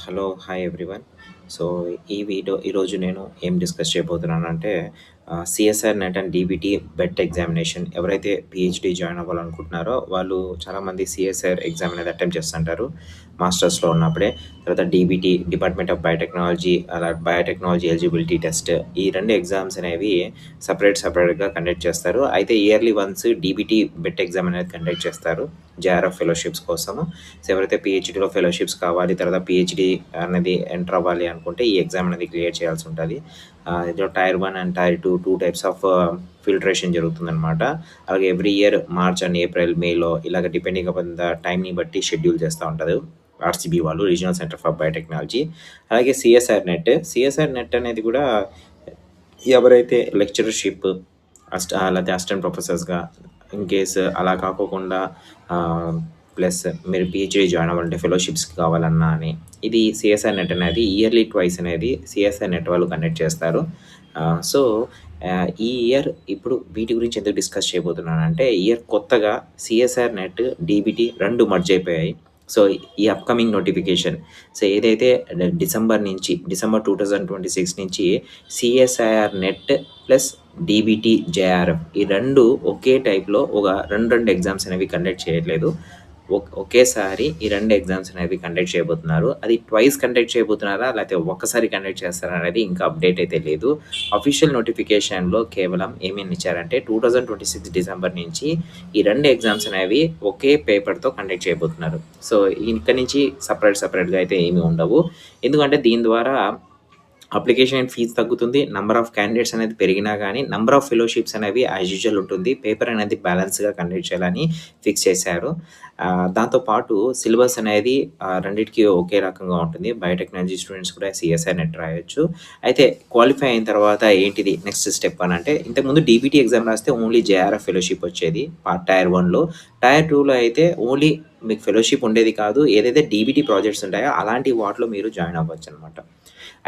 Hello hi everyone. So ఈరోజు నేను ఏం డిస్కస్ చేయబోతున్నానంటే CSR NET and DBT BET examination ఎవరైతే పిహెచ్డి జాయిన్ అవ్వాలనుకుంటున్నారో వాళ్ళు చాలామంది సిఎస్ఆర్ ఎగ్జామ్ అనేది అటెంప్ట్ చేస్తుంటారు మాస్టర్స్లో ఉన్నప్పుడే. తర్వాత డీబీటీ డిపార్ట్మెంట్ ఆఫ్ బయోటెక్నాలజీ, అలా బయోటెక్నాలజీ ఎలిజిబిలిటీ టెస్ట్, ఈ రెండు ఎగ్జామ్స్ అనేవి సపరేట్గా కండక్ట్ చేస్తారు. అయితే yearly once DBT BET exam అనేది కండక్ట్ చేస్తారు జేఆర్ఎఫ్ ఫెలోషిప్స్ కోసము. సో ఎవరైతే పిహెచ్డీలో ఫెలోషిప్స్ కావాలి, తర్వాత పిహెచ్డీ అనేది ఎంటర్ అవ్వాలి అనుకుంటే ఈ ఎగ్జామ్ అనేది క్లియర్ చేయాల్సి ఉంటుంది. ఇందులో tier 1 and tier 2 types of filtration జరుగుతుందన్నమాట. అలాగే every year March and April మేలో ఇలాగ డిపెండింగ్ అపాన్ ద టైంని బట్టి షెడ్యూల్ చేస్తూ ఉంటారు ఆర్సీబీ వాళ్ళు, రీజనల్ సెంటర్ ఫర్ బయోటెక్నాలజీ. అలాగే సిఎస్ఆర్ నెట్ అనేది కూడా ఎవరైతే లెక్చరర్షిప్ లేకపోతే అసిస్టెంట్ ప్రొఫెసర్స్గా ఇన్ కేస్ అలా కాకోకుండా ప్లస్ మీరు పిహెచ్డీ జాయిన్ అవ్వాలంటే ఫెలోషిప్స్కి కావాలన్నా అని, ఇది సిఎస్ఆర్ నెట్ అనేది ఇయర్లీ ట్వైస్ అనేది సిఎస్ఆర్ నెట్ వాళ్ళు కండక్ట్ చేస్తారు. సో ఈ ఇయర్ ఇప్పుడు వీటి గురించి ఎందుకు డిస్కస్ చేయబోతున్నానంటే, ఇయర్ కొత్తగా సిఎస్ఆర్ నెట్ డీబీటీ రెండు మర్జ్ అయిపోయాయి. సో ఈ అప్కమింగ్ నోటిఫికేషన్, సో ఏదైతే డిసెంబర్ 2026 నుంచి CSIR net plus DBT JRF ఈ రెండు ఒకే టైప్లో ఒక రెండు ఎగ్జామ్స్ అనేవి కండక్ట్ చేయట్లేదు. ఒకేసారి ఈ రెండు ఎగ్జామ్స్ అనేవి కండక్ట్ చేయబోతున్నారు. అది ట్వైస్ కండక్ట్ చేయబోతున్నారా లేకపోతే ఒక్కసారి కండక్ట్ చేస్తారా అనేది ఇంకా అప్డేట్ అయితే లేదు. అఫీషియల్ నోటిఫికేషన్లో కేవలం ఏమేమి ఇచ్చారంటే 2026 డిసెంబర్ నుంచి ఈ రెండు ఎగ్జామ్స్ అనేవి ఒకే పేపర్తో కండక్ట్ చేయబోతున్నారు. సో ఇక్కడ నుంచి సపరేట్గా అయితే ఏమీ ఉండవు. ఎందుకంటే దీని ద్వారా అప్లికేషన్ ఫీజు తగ్గుతుంది, నెంబర్ ఆఫ్ క్యాండిడేట్స్ అనేది పెరిగినా కానీ నెంబర్ ఆఫ్ ఫెలోషిప్స్ అనేవి యాజ్ యూజువల్ ఉంటుంది. పేపర్ అనేది బ్యాలెన్స్గా కండక్ట్ చేయాలని ఫిక్స్ చేశారు. దాంతోపాటు సిలబస్ అనేది రెండింటికి ఒకే రకంగా ఉంటుంది. బయోటెక్నాలజీ స్టూడెంట్స్ కూడా సిఎస్ఐ నెట్ రాయొచ్చు. అయితే క్వాలిఫై అయిన తర్వాత ఏంటిది నెక్స్ట్ స్టెప్ అని అంటే, ఇంతకుముందు డీబీటీ ఎగ్జామ్ రాస్తే ఓన్లీ జేఆర్ఎఫ్ ఫెలోషిప్ వచ్చేది టైర్ 1లో. టైర్ 2లో అయితే ఓన్లీ మీకు ఫెలోషిప్ ఉండేది కాదు. ఏదైతే డీబీటీ ప్రాజెక్ట్స్ ఉంటాయో అలాంటి వాటిలో మీరు జాయిన్ అవ్వచ్చు అనమాట.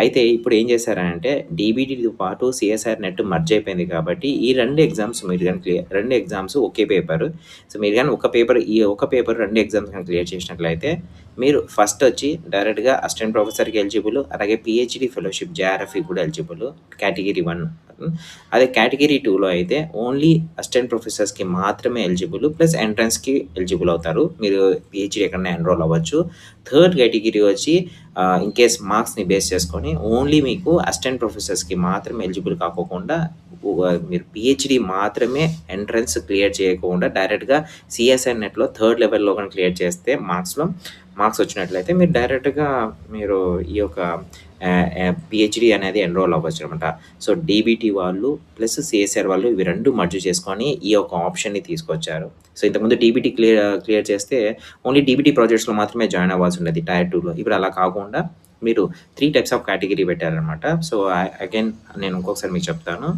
అయితే ఇప్పుడు ఏం చేశారంటే, డీబీటీతో పాటు సిఎస్ఆర్ నెట్ మర్జ్ అయిపోయింది కాబట్టి ఈ రెండు ఎగ్జామ్స్ మీరు కానీ రెండు ఎగ్జామ్స్ ఒకే పేపర్. సో మీరు కానీ ఒక పేపర్ రెండు ఎగ్జామ్స్ కానీ క్లియర్ చేసినట్లయితే మీరు ఫస్ట్ వచ్చి డైరెక్ట్గా అసిస్టెంట్ ప్రొఫెసర్కి ఎలిజిబుల్, అలాగే పిహెచ్డి ఫెలోషిప్ జేఆర్ఎఫ్కి కూడా ఎలిజిబుల్ కేటగిరీ 1. అదే కేటగిరీ 2లో అయితే ఓన్లీ అసిస్టెంట్ ప్రొఫెసర్స్కి మాత్రమే ఎలిజిబుల్, ప్లస్ ఎంట్రన్స్కి ఎలిజిబుల్ అవుతారు. మీరు పిహెచ్డి ఎక్కడైనా ఎన్రోల్ అవ్వచ్చు. థర్డ్ కేటగిరీ వచ్చి ఇన్ కేస్ మార్క్స్ని బేస్ చేసుకొని ఓన్లీ మీకు అసిస్టెంట్ ప్రొఫెసర్స్కి మాత్రమే ఎలిజిబుల్ కాకోకుండా మీరు పిహెచ్డి మాత్రమే ఎంట్రన్స్ క్లియర్ చేయకుండా డైరెక్ట్గా సిఎస్ఆర్ నెట్లో థర్డ్ లెవెల్లో కానీ క్లియర్ చేస్తే మార్క్స్ వచ్చినట్లయితే మీరు డైరెక్ట్గా మీరు ఈ యొక్క పిహెచ్డి అనేది ఎన్రోల్ అవ్వచ్చు అనమాట. సో డీబీటీ వాళ్ళు ప్లస్ సిఎస్ఆర్ వాళ్ళు ఇవి రెండు మర్జ్ చేసుకొని ఈ యొక్క ఆప్షన్ని తీసుకొచ్చారు. సో ఇంతకుముందు డీబీటీ క్లియర్ చేస్తే ఓన్లీ డీబీటీ ప్రాజెక్ట్స్లో మాత్రమే జాయిన్ అవ్వాల్సి ఉండేది టైర్ 2లో. ఇప్పుడు అలా కాకుండా మీరు 3 టైప్స్ ఆఫ్ కేటగిరీ పెట్టారనమాట. సో అగైన్ నేను ఇంకొకసారి మీకు చెప్తాను.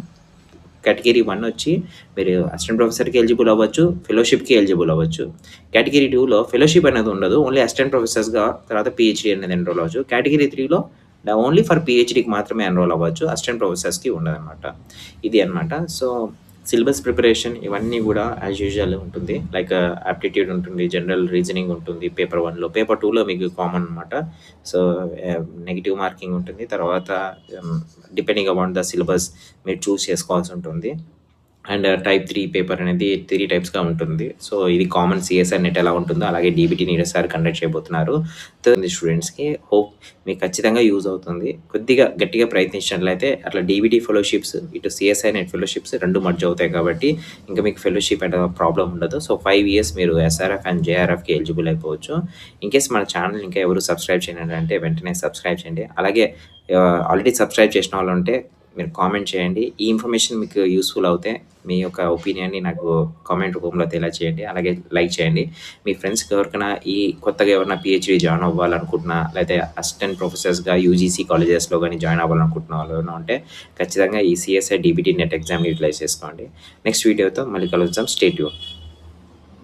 కేటగిరీ 1 వచ్చి మీరు అసిస్టెంట్ ప్రొఫెసర్కి ఎలిజిబుల్ అవ్వచ్చు, ఫెలోషిప్కి ఎలిజిబుల్ అవ్వచ్చు. కేటగిరీ 2లో ఫెలోషిప్ అనేది ఉండదు, ఓన్లీ అసిస్టెంట్ ప్రొఫెసర్స్గా, తర్వాత పిహెచ్డి అనేది ఎన్రోల్ అవ్వచ్చు. కేటగిరీ 3లో ఓన్లీ ఫర్ పిహెచ్డికి మాత్రమే ఎన్రోల్ అవ్వచ్చు, అసిస్టెంట్ ప్రొఫెసర్స్కి ఉండదన్నమాట. ఇది అనమాట. సో సిలబస్ ప్రిపరేషన్ ఇవన్నీ కూడా యాజ్ యూజువల్ ఉంటుంది. లైక్ ఆప్టిట్యూడ్ ఉంటుంది, జనరల్ రీజనింగ్ ఉంటుంది పేపర్ 1లో. పేపర్ 2లో మీకు కామన్ అనమాట. సో నెగిటివ్ మార్కింగ్ ఉంటుంది. తర్వాత డిపెండింగ్ అపాన్ ద సిలబస్ మీరు చూస్ చేసుకోవాల్సి ఉంటుంది. అండ్ టైప్ 3 పేపర్ అనేది 3 టైప్స్గా ఉంటుంది. సో ఇది కామన్ సిఎస్ఆర్ నెట్ ఎలా ఉంటుందో అలాగే డీబీటీని ఈసారి కండక్ట్ చేయబోతున్నారు స్టూడెంట్స్కి. హోప్ మీకు ఖచ్చితంగా యూజ్ అవుతుంది. కొద్దిగా గట్టిగా ప్రయత్నించినట్లయితే అట్లా డీబీటీ ఫెలోషిప్స్, ఇటు సిఎస్ఐ నెట్ ఫెలోషిప్స్ రెండు మర్జ్ అవుతాయి కాబట్టి ఇంకా మీకు ఫెలోషిప్ అంటే ప్రాబ్లం ఉండదు. సో 5 years మీరు ఎస్ఆర్ఎఫ్ అండ్ జేఆర్ఎఫ్కి ఎలిజిబుల్ అయిపోవచ్చు. ఇన్కేస్ మన ఛానల్ ఇంకా ఎవరు సబ్స్క్రైబ్ చేయండి అంటే వెంటనే సబ్స్క్రైబ్ చేయండి. అలాగే ఆల్రెడీ సబ్స్క్రైబ్ చేసిన వాళ్ళు ఉంటే మీరు కామెంట్ చేయండి. ఈ ఇన్ఫర్మేషన్ మీకు యూస్ఫుల్ అవుతే మీ యొక్క ఒపీనియన్ని నాకు కామెంట్ రూపంలో తెలియజేయండి. అలాగే లైక్ చేయండి. మీ ఫ్రెండ్స్కి ఎవరికైనా కొత్తగా ఎవరైనా పిహెచ్డీ జాయిన్ అవ్వాలనుకుంటున్నా, లేకపోతే అసిస్టెంట్ ప్రొఫెసర్స్గా యూజీసీ కాలేజెస్లో కానీ జాయిన్ అవ్వాలనుకుంటున్న వాళ్ళు ఎవరైనా ఉంటే ఖచ్చితంగా ఈ సిఎస్ఐ డీబీటీ నెట్ ఎగ్జామ్ని యూటిలైజ్ చేసుకోండి. నెక్స్ట్ వీడియోతో మళ్ళీ కలుద్దాం. Stay tune.